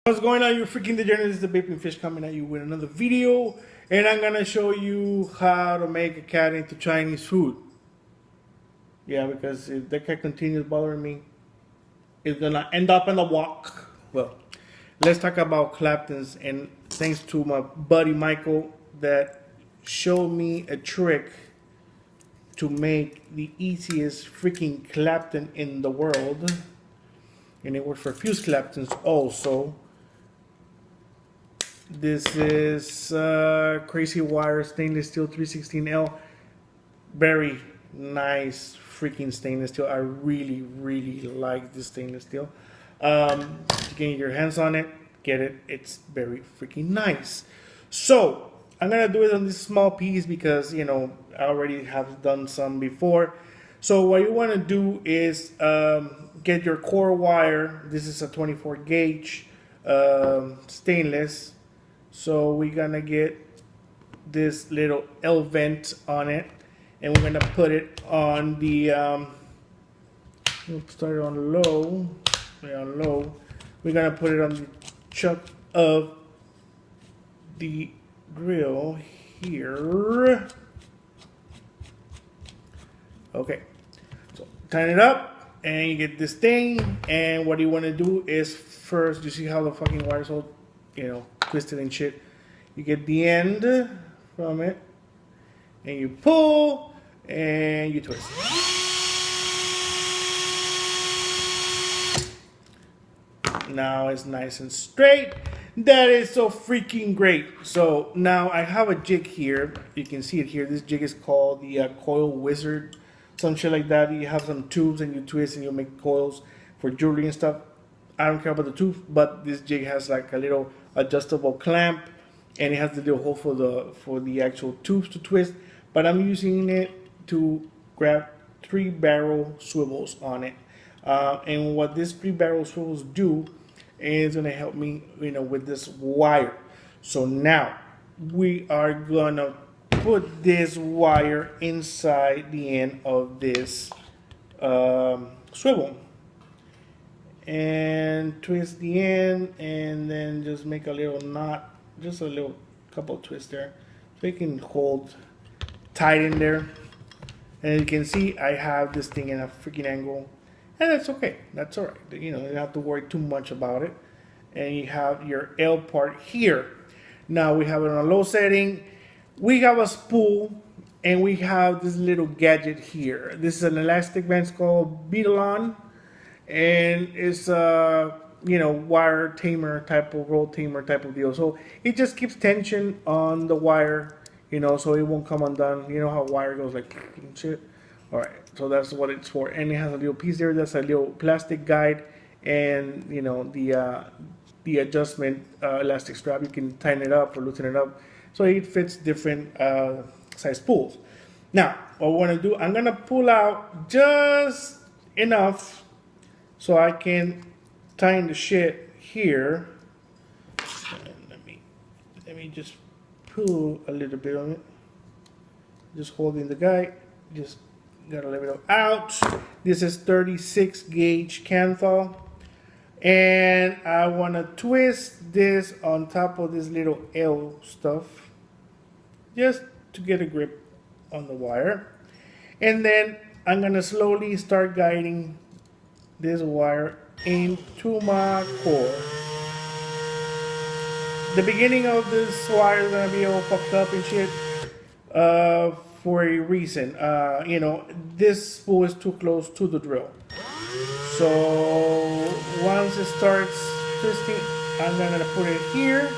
What's going on, you freaking degenerates? This is the Vaping Fish coming at you with another video, and I'm gonna show you how to make a cat into Chinese food. Yeah, because if that cat continues bothering me, it's gonna end up in the wok. Well, let's talk about Claptons, and thanks to my buddy Michael that showed me a trick to make the easiest freaking Clapton in the world, and it works for fused Claptons also. This is Crazy Wire stainless steel 316L. Very nice freaking stainless steel. I really like this stainless steel. You can get your hands on it, get it. It's very freaking nice. So I'm gonna do it on this small piece because I already have done some before. So what you want to do is get your core wire. This is a 24 gauge stainless. So we're gonna get this little L vent on it, and we're gonna put it on the we'll start it on low. On low. We're gonna put it on the chuck of the drill here. Okay, so tighten it up and you get this thing, and what you want to do is first, you see how the fucking wire's all twisted and shit. You get the end from it and you pull and you twist. Now it's nice and straight. That is so freaking great. So now I have a jig here. You can see it here. This jig is called the Coil Wizard, some shit like that. You have some tubes and you twist and you make coils for jewelry and stuff. I don't care about the tube, but this jig has like a little adjustable clamp, and it has the little hole for the actual tubes to twist. But I'm using it to grab 3 barrel swivels on it, and what these 3 barrel swivels do is going to help me, with this wire. So now we are gonna put this wire inside the end of this swivel, and twist the end, and then just make a little knot, just a little couple twists there, so you can hold tight in there. And you can see I have this thing in a freaking angle, and that's okay. That's all right. You don't have to worry too much about it. And you have your L part here. Now we have it on a low setting. We have a spool, and we have this little gadget here. This is an elastic band. It's called Beetle-On. And it's a wire tamer type of, roll tamer type of deal. So it just keeps tension on the wire, so it won't come undone. You know how wire goes like and shit. All right, so that's what it's for. And it has a little piece there. That's a little plastic guide, and the adjustment elastic strap. You can tighten it up or loosen it up, so it fits different size spools. Now what we want to do, I'm gonna pull out just enough so I can tighten the shit here. And let me just pull a little bit on it. Just holding the guide. Just gotta let it out. This is 36 gauge Canthal, and I want to twist this on top of this little L stuff, just to get a grip on the wire. And then I'm gonna slowly start guiding this wire into my core. The beginning of this wire is gonna be all fucked up and shit for a reason. This spool is too close to the drill. So once it starts twisting, I'm gonna put it here,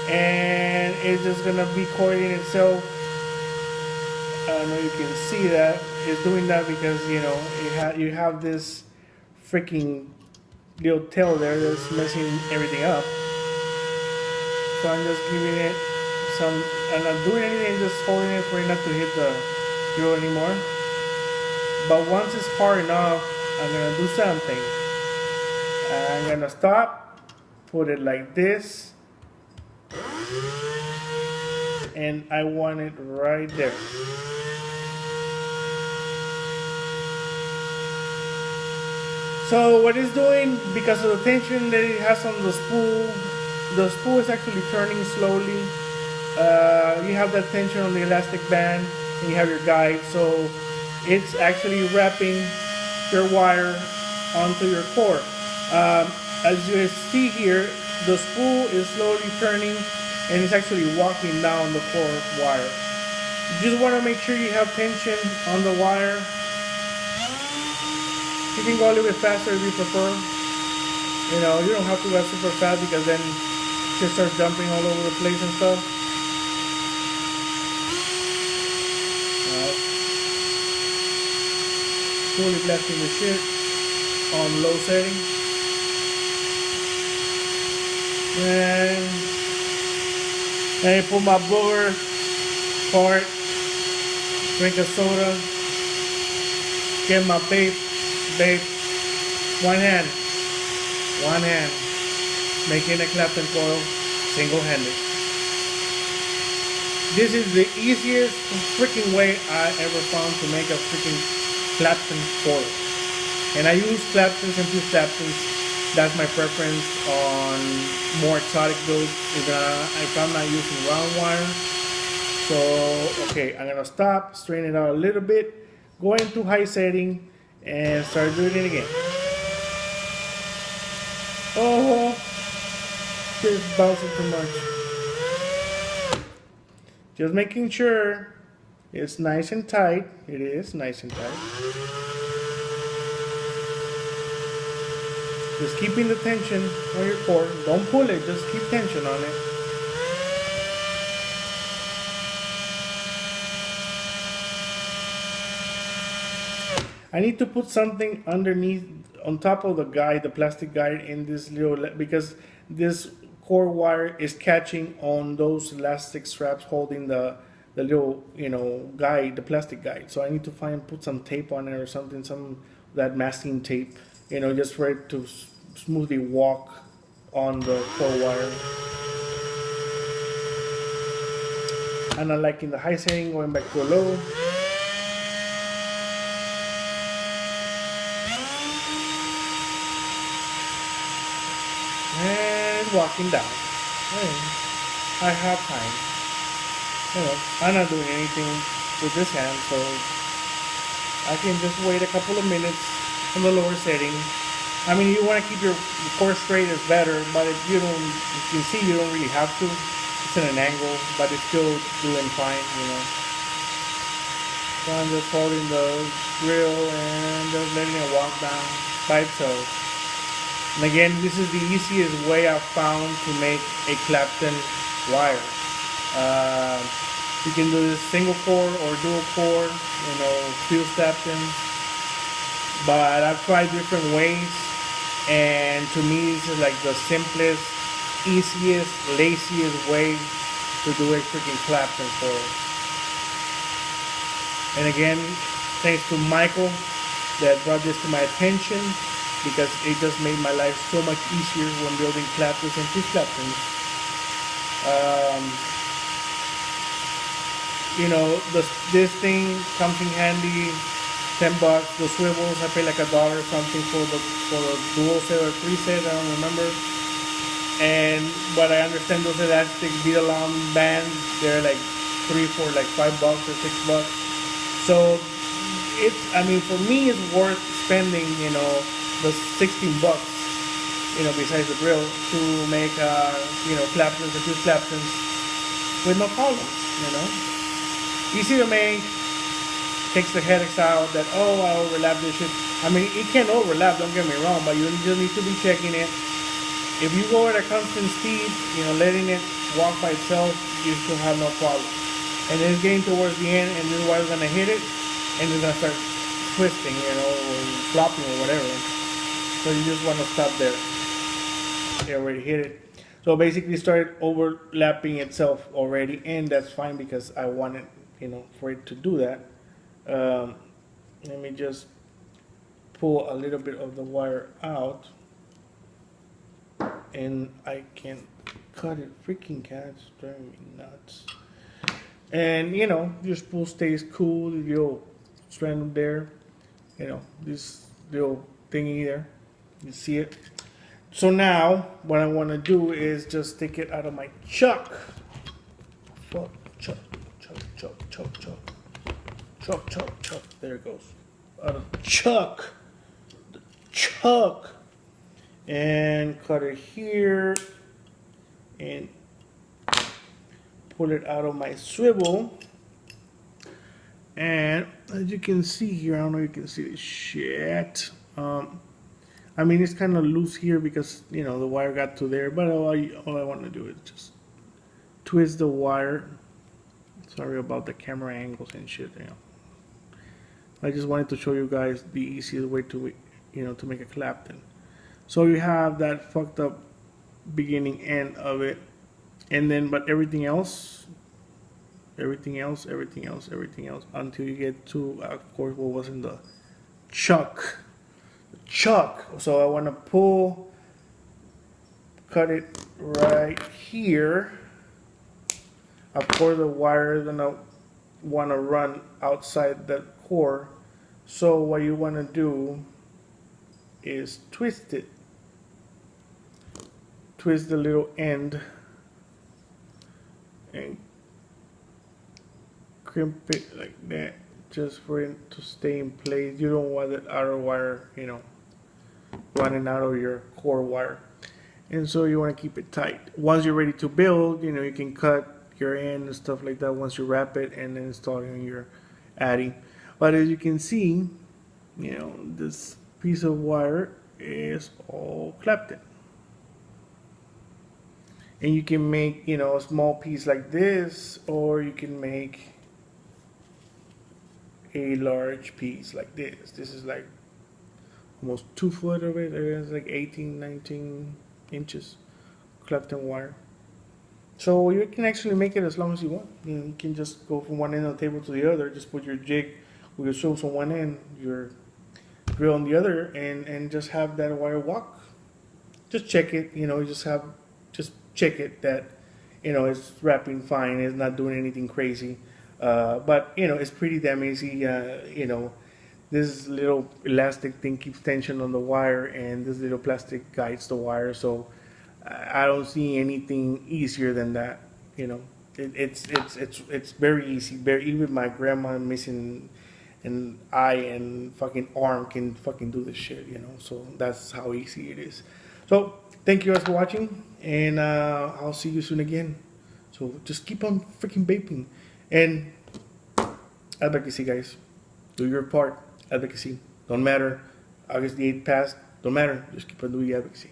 and it's just gonna be coiling itself. I don't know if you can see that. It's doing that because you have this freaking little tail there that's messing everything up. So I'm just giving it some, I'm not doing anything, just holding it for it not to hit the drill anymore. But once it's far enough, I'm gonna do something. I'm gonna stop, put it like this, and I want it right there. So what it's doing, because of the tension that it has on the spool is actually turning slowly. You have that tension on the elastic band, and you have your guide, so it's actually wrapping your wire onto your core. As you see here, the spool is slowly turning, and it's actually walking down the core wire. You just want to make sure you have tension on the wire. You can go a little bit faster if you prefer. You know, you don't have to go super fast because then it just starts jumping all over the place and stuff. Alright. Fully blasting the shit on low setting. And I put my booger, fart, drink a soda, get my vape, one hand, making a Clapton coil, single-handed. This is the easiest freaking way I ever found to make a freaking Clapton coil. And I use Claptons and fuse Claptons. That's my preference on more exotic builds if I'm not using round wire. So, okay, I'm gonna stop, straighten it out a little bit, go into high setting, and start doing it again. Oh, just bouncing too much. Just making sure it's nice and tight. It is nice and tight. Just keeping the tension on your core. Don't pull it, just keep tension on it. I need to put something underneath, on top of the guide, the plastic guide, in this little, because this core wire is catching on those elastic straps holding the little, you know, guide, the plastic guide. So I need to put some tape on it or something, that masking tape, you know, just for it to smoothly walk on the core wire. I'm not liking the high setting, going back to a low. And walking down. And I have time. You know, I'm not doing anything with this hand, so I can just wait a couple of minutes on the lower setting. I mean, you want to keep your core straight is better, but if you can see you don't really have to. It's in an angle, but it's still doing fine, you know. So I'm just holding the grill and just letting it walk down by itself. And again, this is the easiest way I've found to make a Clapton wire. You can do this single core or dual core, you know, fuse Claptons. But I've tried different ways, and to me this is like the simplest, easiest, laziest way to do a freaking Clapton coil. And again, thanks to Michael that brought this to my attention, because it just made my life so much easier when building Claptons and fuse Claptons. You know, this thing comes in handy. $10. The swivels I pay like $1 or something for the dual set or 3 set. I don't remember. But I understand those elastic beat-along bands, they're like $3 for like $5 or $6. So it's, I mean, for me it's worth spending, you know, the $16, you know, besides the grill, to make, you know, Claptons and fuse Claptons with no problems, you know. Easy to make, takes the headaches out that, oh, I overlap this shit. I mean, it can overlap, don't get me wrong, but you just need to be checking it. If you go at a constant speed, you know, letting it walk by itself, you should have no problem. And then it's getting towards the end, and this wire's gonna hit it, and it's gonna start twisting, you know, or flopping or whatever. So you just want to stop there. It already hit it. So basically started overlapping itself already, and that's fine because I wanted, you know, for it to do that. Let me just pull a little bit of the wire out, and I can cut it. Freaking cat's driving me nuts. And you know, your spool stays cool. Your strand there, you know, this little thingy there. You see it? So now, what I want to do is just take it out of my chuck. Fuck, chuck, chuck, chuck, chuck, chuck. Chuck, chuck, chuck. There it goes. Out of the chuck. The chuck. And cut it here. And pull it out of my swivel. And as you can see here, I don't know if you can see this shit. I mean, it's kind of loose here because, you know, the wire got to there. But all I want to do is just twist the wire. Sorry about the camera angles and shit, you know. I just wanted to show you guys the easiest way to, you know, to make a Clapton. So you have that fucked up beginning end of it, and then but everything else until you get to, of course, what was in the chuck. So I want to cut it right here. Of course, the wire is gonna want to run outside that core. So what you want to do is twist it. Twist the little end and crimp it like that, just for it to stay in place. You don't want that outer wire, you know, running out of your core wire. And so you want to keep it tight. Once you're ready to build, you know, you can cut your end and stuff like that once you wrap it and then installing your adding. But as you can see, you know, this piece of wire is all Clapton. And you can make, you know, a small piece like this, or you can make a large piece like this. This is like almost 2 foot of it. It's like 18, 19 inches Clapton wire. So you can actually make it as long as you want. You know, you can just go from one end of the table to the other. Just put your jig with your shoes on one end, your drill on the other, and just have that wire walk. Just check it. You know, just check it that, you know, it's wrapping fine. It's not doing anything crazy. But you know, it's pretty damn easy. You know, this little elastic thing keeps tension on the wire, and this little plastic guides the wire. So I don't see anything easier than that. You know, it's very easy. Even my grandma missing an eye and fucking arm can fucking do this shit. You know, so that's how easy it is. So thank you guys for watching, and I'll see you soon again. So just keep on freaking vaping, and advocacy, guys. Do your part. Advocacy. Don't matter. August the 8th passed. Don't matter. Just keep on doing advocacy.